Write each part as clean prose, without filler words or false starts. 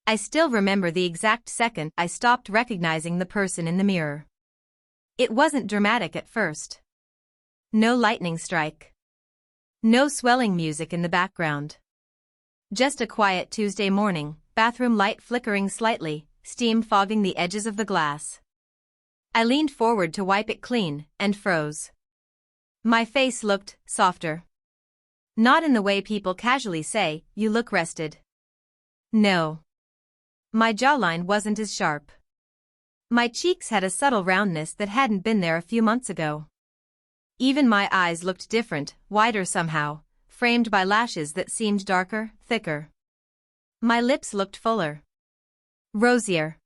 I still remember the exact second I stopped recognizing the person in the mirror. It wasn't dramatic at first. No lightning strike. No swelling music in the background. Just a quiet Tuesday morning, bathroom light flickering slightly, steam fogging the edges of the glass. I leaned forward to wipe it clean, and froze. My face looked softer. Not in the way people casually say, "You look rested." No. My jawline wasn't as sharp. My cheeks had a subtle roundness that hadn't been there a few months ago. Even my eyes looked different, wider somehow, framed by lashes that seemed darker, thicker. My lips looked fuller. Rosier.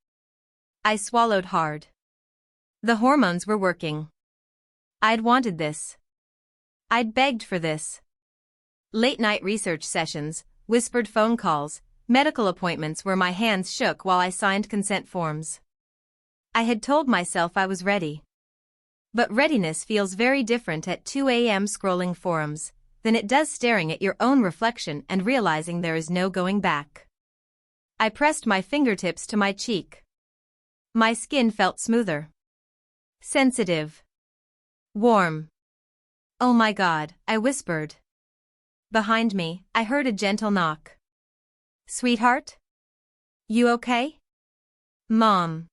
I swallowed hard. The hormones were working. I'd wanted this. I'd begged for this. Late-night research sessions, whispered phone calls, medical appointments where my hands shook while I signed consent forms. I had told myself I was ready. But readiness feels very different at 2 a.m. scrolling forums than it does staring at your own reflection and realizing there is no going back. I pressed my fingertips to my cheek. My skin felt smoother. Sensitive. Warm. "Oh my God," I whispered. Behind me, I heard a gentle knock. "Sweetheart? You okay?" "Mom."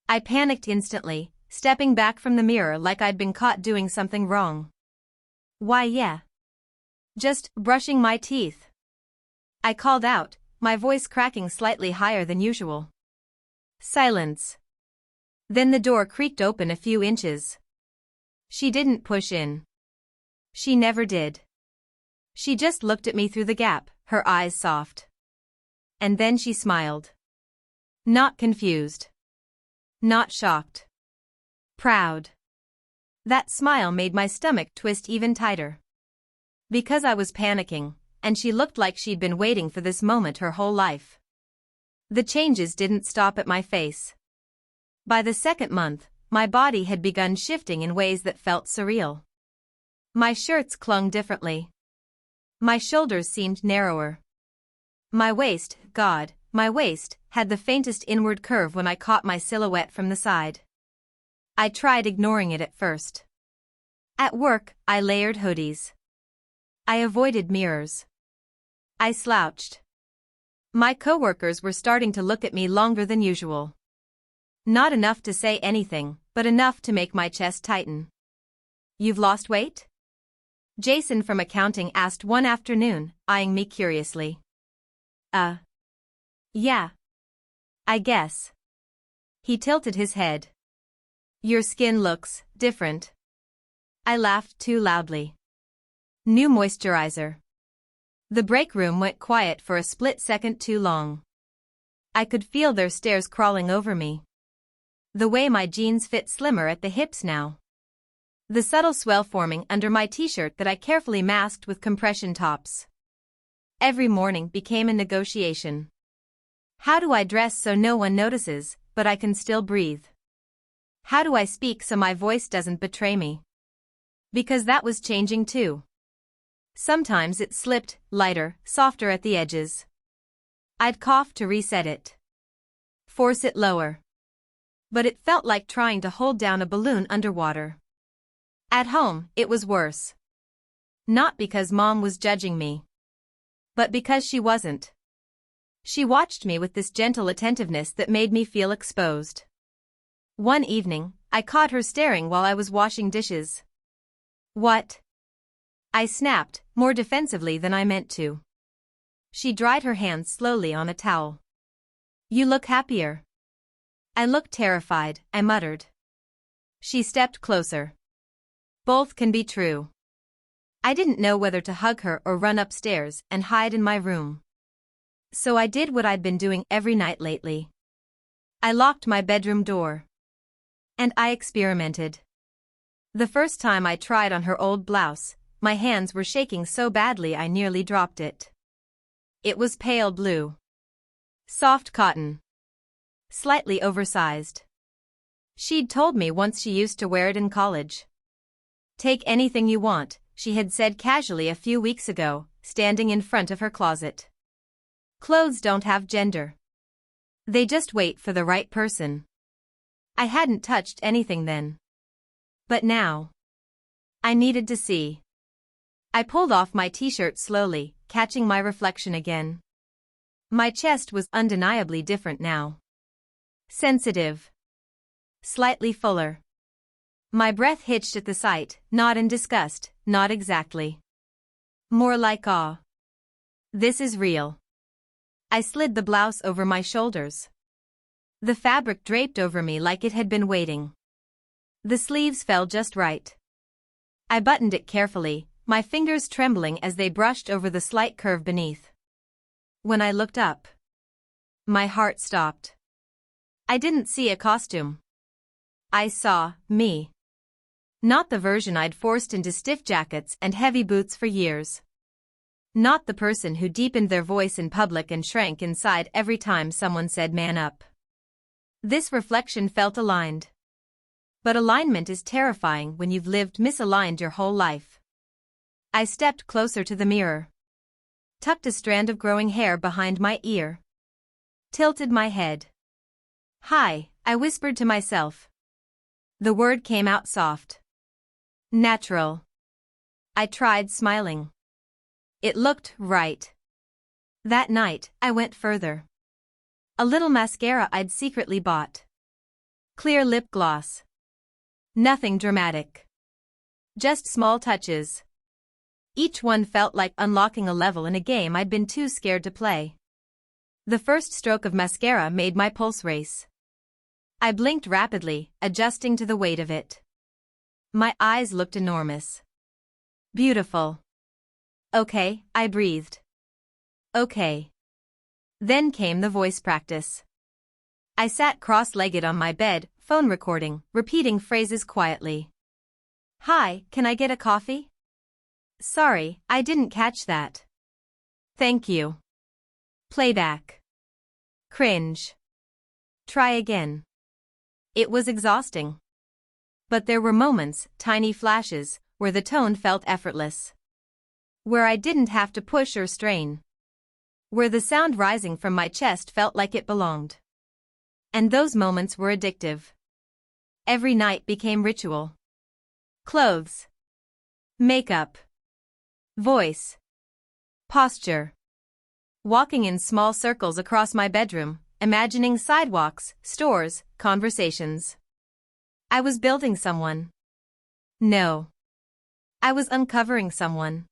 I panicked instantly, stepping back from the mirror like I'd been caught doing something wrong. "Why, yeah. Just brushing my teeth," I called out, my voice cracking slightly higher than usual. Silence. Then the door creaked open a few inches. She didn't push in. She never did. She just looked at me through the gap, her eyes soft. And then she smiled. Not confused. Not shocked. Proud. That smile made my stomach twist even tighter. Because I was panicking, and she looked like she'd been waiting for this moment her whole life. The changes didn't stop at my face. By the second month, my body had begun shifting in ways that felt surreal. My shirts clung differently. My shoulders seemed narrower. My waist, God, my waist, had the faintest inward curve when I caught my silhouette from the side. I tried ignoring it at first. At work, I layered hoodies. I avoided mirrors. I slouched. My coworkers were starting to look at me longer than usual. Not enough to say anything, but enough to make my chest tighten. "You've lost weight?" Jason from accounting asked one afternoon, eyeing me curiously. Yeah. I guess." He tilted his head. "Your skin looks different." I laughed too loudly. New moisturizer. The break room went quiet for a split second too long. I could feel their stares crawling over me. The way my jeans fit slimmer at the hips now. The subtle swell forming under my t-shirt that I carefully masked with compression tops. Every morning became a negotiation. How do I dress so no one notices, but I can still breathe? How do I speak so my voice doesn't betray me? Because that was changing too. Sometimes it slipped, lighter, softer at the edges. I'd cough to reset it. Force it lower. But it felt like trying to hold down a balloon underwater. At home, it was worse. Not because Mom was judging me. But because she wasn't. She watched me with this gentle attentiveness that made me feel exposed. One evening, I caught her staring while I was washing dishes. "What?" I snapped, more defensively than I meant to. She dried her hands slowly on a towel. "You look happier." I looked terrified, I muttered. She stepped closer. Both can be true. I didn't know whether to hug her or run upstairs and hide in my room. So I did what I'd been doing every night lately. I locked my bedroom door. And I experimented. The first time I tried on her old blouse, my hands were shaking so badly I nearly dropped it. It was pale blue. Soft cotton. Slightly oversized. She'd told me once she used to wear it in college. "Take anything you want," she had said casually a few weeks ago, standing in front of her closet. "Clothes don't have gender." They just wait for the right person. I hadn't touched anything then. But now. I needed to see. I pulled off my t-shirt slowly, catching my reflection again. My chest was undeniably different now. Sensitive. Slightly fuller. My breath hitched at the sight, not in disgust, not exactly. More like awe. This is real. I slid the blouse over my shoulders. The fabric draped over me like it had been waiting. The sleeves fell just right. I buttoned it carefully, my fingers trembling as they brushed over the slight curve beneath. When I looked up, my heart stopped. I didn't see a costume. I saw me. Not the version I'd forced into stiff jackets and heavy boots for years. Not the person who deepened their voice in public and shrank inside every time someone said man up. This reflection felt aligned. But alignment is terrifying when you've lived misaligned your whole life. I stepped closer to the mirror. Tucked a strand of growing hair behind my ear. Tilted my head. Hi, I whispered to myself. The word came out soft. Natural. I tried smiling. It looked right. That night, I went further. A little mascara I'd secretly bought. Clear lip gloss. Nothing dramatic. Just small touches. Each one felt like unlocking a level in a game I'd been too scared to play. The first stroke of mascara made my pulse race. I blinked rapidly, adjusting to the weight of it. My eyes looked enormous. Beautiful. Okay, I breathed. Okay. Then came the voice practice. I sat cross-legged on my bed, phone recording, repeating phrases quietly. Hi, can I get a coffee? Sorry, I didn't catch that. Thank you. Playback. Cringe. Try again. It was exhausting. But there were moments, tiny flashes, where the tone felt effortless. Where I didn't have to push or strain. Where the sound rising from my chest felt like it belonged. And those moments were addictive. Every night became ritual. Clothes. Makeup. Voice. Posture. Walking in small circles across my bedroom, imagining sidewalks, stores, conversations. I was building someone. No. I was uncovering someone.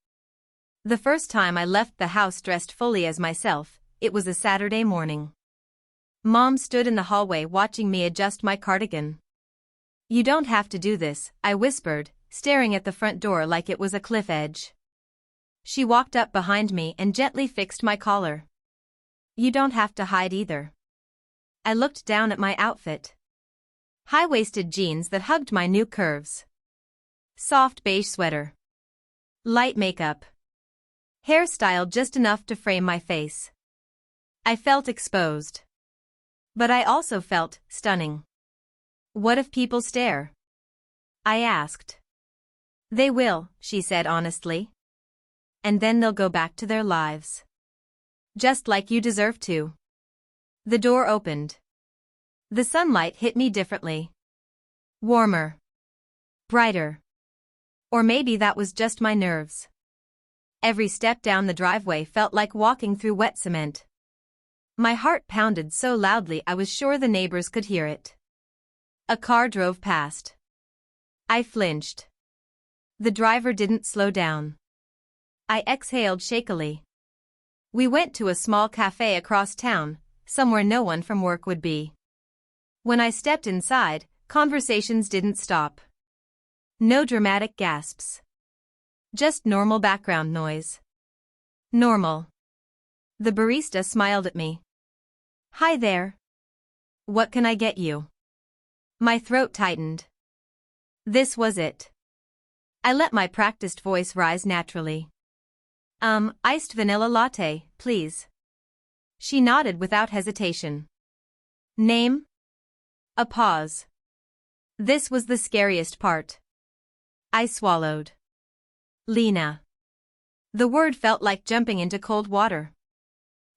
The first time I left the house dressed fully as myself, it was a Saturday morning. Mom stood in the hallway watching me adjust my cardigan. You don't have to do this, I whispered, staring at the front door like it was a cliff edge. She walked up behind me and gently fixed my collar. You don't have to hide either. I looked down at my outfit. High-waisted jeans that hugged my new curves. Soft beige sweater. Light makeup. Hair styled just enough to frame my face. I felt exposed. But I also felt stunning. What if people stare? I asked. They will, she said honestly. And then they'll go back to their lives. Just like you deserve to. The door opened. The sunlight hit me differently. Warmer. Brighter. Or maybe that was just my nerves. Every step down the driveway felt like walking through wet cement. My heart pounded so loudly I was sure the neighbors could hear it. A car drove past. I flinched. The driver didn't slow down. I exhaled shakily. We went to a small cafe across town, somewhere no one from work would be. When I stepped inside, conversations didn't stop. No dramatic gasps. Just normal background noise. Normal. The barista smiled at me. Hi there. What can I get you? My throat tightened. This was it. I let my practiced voice rise naturally. Iced vanilla latte, please. She nodded without hesitation. Name? A pause. This was the scariest part. I swallowed. Lena. The word felt like jumping into cold water.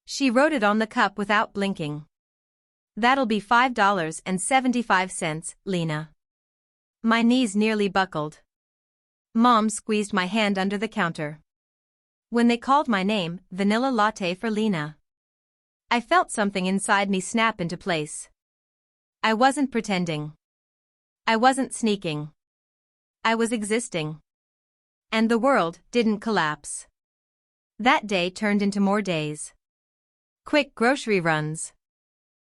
She wrote it on the cup without blinking. That'll be $5.75, Lena. My knees nearly buckled. Mom squeezed my hand under the counter. When they called my name, vanilla latte for Lena, I felt something inside me snap into place. I wasn't pretending. I wasn't sneaking. I was existing. And the world didn't collapse. That day turned into more days. Quick grocery runs.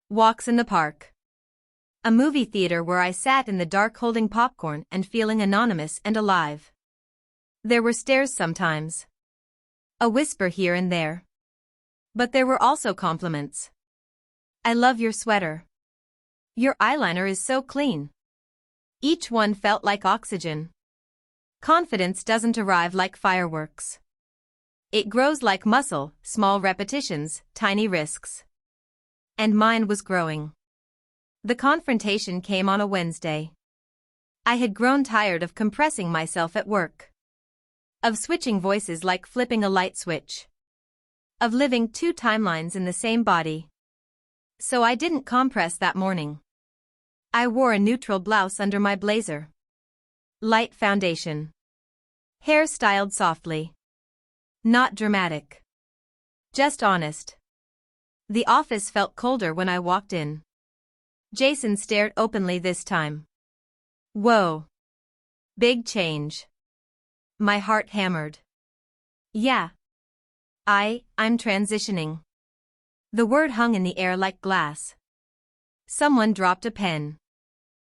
Walks in the park. A movie theater where I sat in the dark holding popcorn and feeling anonymous and alive. There were stares sometimes. A whisper here and there. But there were also compliments. I love your sweater. Your eyeliner is so clean. Each one felt like oxygen. Confidence doesn't arrive like fireworks. It grows like muscle, small repetitions, tiny risks. And mine was growing. The confrontation came on a Wednesday. I had grown tired of compressing myself at work. Of switching voices like flipping a light switch. Of living two timelines in the same body. So I didn't compress that morning. I wore a neutral blouse under my blazer. Light foundation. Hair styled softly. Not dramatic. Just honest. The office felt colder when I walked in. Jason stared openly this time. Whoa. Big change. My heart hammered. Yeah. I'm transitioning. The word hung in the air like glass. Someone dropped a pen.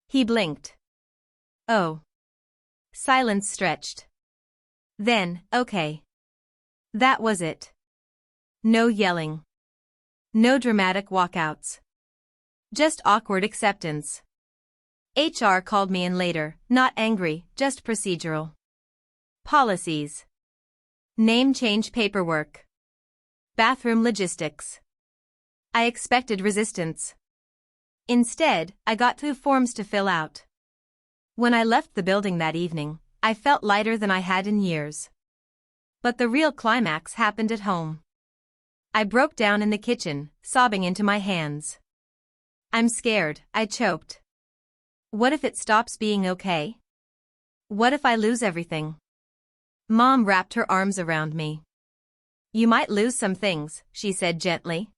He blinked. Oh. Silence stretched. Then, okay. That was it. No yelling. No dramatic walkouts. Just awkward acceptance. HR called me in later, not angry, just procedural. Policies. Name change paperwork. Bathroom logistics. I expected resistance. Instead, I got 2 forms to fill out. When I left the building that evening, I felt lighter than I had in years. But the real climax happened at home. I broke down in the kitchen, sobbing into my hands. I'm scared, I choked. What if it stops being okay? What if I lose everything? Mom wrapped her arms around me. You might lose some things, she said gently.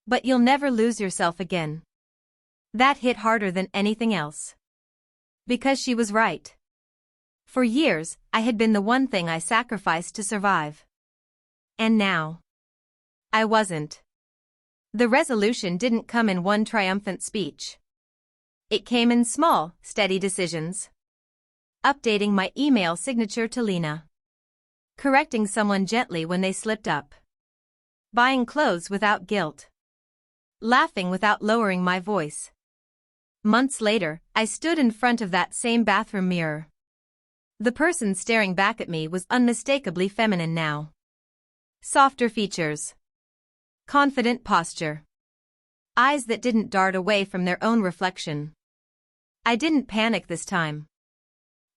But you'll never lose yourself again. That hit harder than anything else. Because she was right. For years, I had been the one thing I sacrificed to survive. And now, I wasn't. The resolution didn't come in one triumphant speech. It came in small, steady decisions. Updating my email signature to Lena. Correcting someone gently when they slipped up. Buying clothes without guilt. Laughing without lowering my voice. Months later, I stood in front of that same bathroom mirror. The person staring back at me was unmistakably feminine now. Softer features. Confident posture. Eyes that didn't dart away from their own reflection. I didn't panic this time.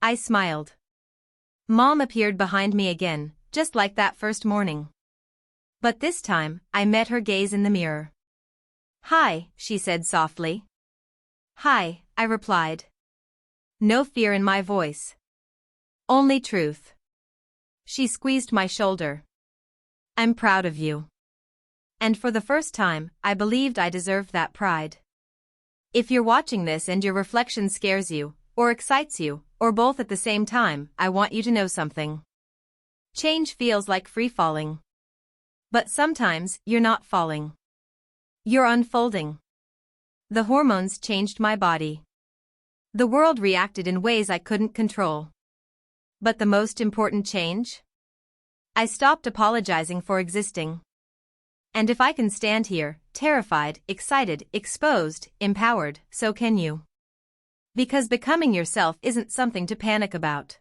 I smiled. Mom appeared behind me again, just like that first morning. But this time, I met her gaze in the mirror. Hi, she said softly. Hi, I replied. No fear in my voice. Only truth. She squeezed my shoulder. I'm proud of you. And for the first time, I believed I deserved that pride. If you're watching this and your reflection scares you, or excites you, or both at the same time, I want you to know something. Change feels like free falling. But sometimes, you're not falling. You're unfolding. The hormones changed my body. The world reacted in ways I couldn't control. But the most important change? I stopped apologizing for existing. And if I can stand here, terrified, excited, exposed, empowered, so can you. Because becoming yourself isn't something to panic about.